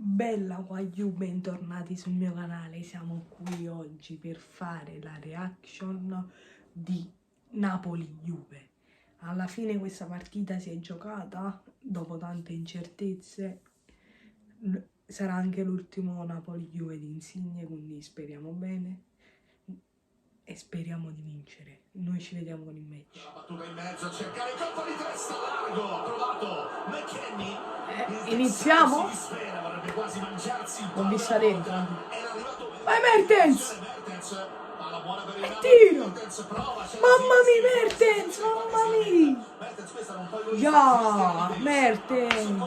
Bella guagliù, bentornati sul mio canale. Siamo qui oggi per fare la reaction di Napoli-Juve. Alla fine questa partita si è giocata dopo tante incertezze. Sarà anche l'ultimo Napoli-Juve di Insigne, quindi speriamo bene e speriamo di vincere. Noi ci vediamo con il match. La battuta in mezzo a cercare il colpo di testa largo, ha trovato McKennie. Iniziamo? L'ho vista dentro. Vai Mertens! E tiro! Mamma mia Mertens! Mamma mia! Ya! Mertens!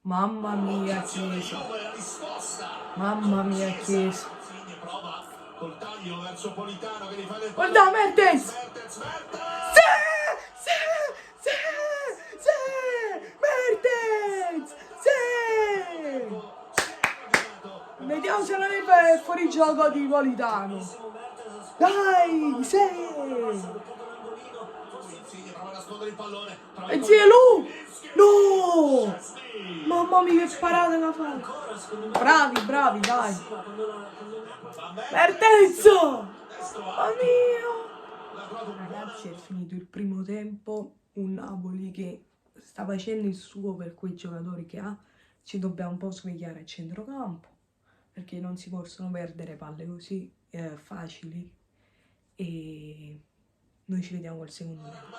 Mamma mia Chiesa! Mamma mia Chiesa! Col taglio verso Politano che gli fa del guarda Mertens! Sì! Sì! Sì! Sì! Mertens! Sì! Vediamo se non è fuori gioco di Politano. Dai! Sì! E zia lui! No! Mamma mia che parata che ha fatto! Bravi, dai! Mertens! Mamma mia! Ragazzi, è finito il primo tempo. Un Napoli che sta facendo il suo per quei giocatori che ha. Ci dobbiamo un po' svegliare a centrocampo, perché non si possono perdere palle così facili. E noi ci vediamo col secondo tempo.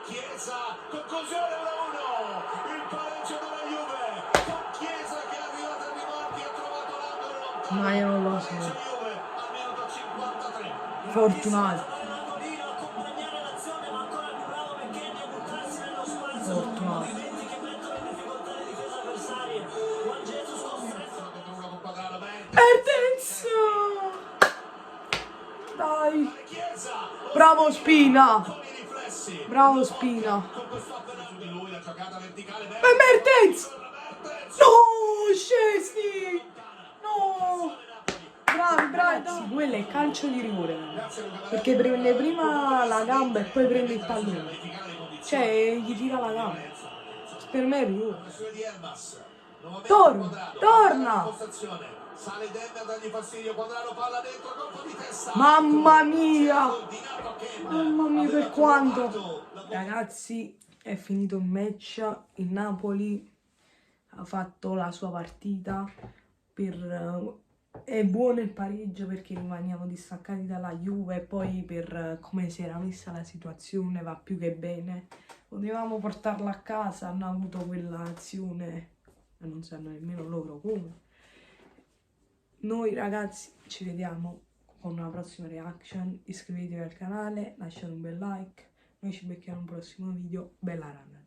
Chiesa, conclusione 1-1, il pareggio della Juve, con Chiesa che è arrivato ai rimorchi, ha trovato l'angolo. Ma io non lo so. Al minuto 53. Fortunato. Fortunato. Mertens! Dai! Bravo Spina! Bravo Spina! E Mertens! No! Scesi! No! Bravi, dai! Quello è calcio di rigore, perché prende prima la gamba e poi prende il pallone. Cioè, gli tira la gamba. Per me è rigore. Torna! Mamma mia! Mamma mia, per quanto! Ragazzi, è finito il match. Il Napoli ha fatto la sua partita. È buono il pareggio perché rimaniamo distaccati dalla Juve, e poi per come si era messa la situazione va più che bene. Potevamo portarla a casa, hanno avuto quell'azione e non sanno nemmeno loro come. Noi ragazzi ci vediamo con una prossima reaction. Iscrivetevi al canale, lasciate un bel like. Noi ci becchiamo in un prossimo video. Bella rana!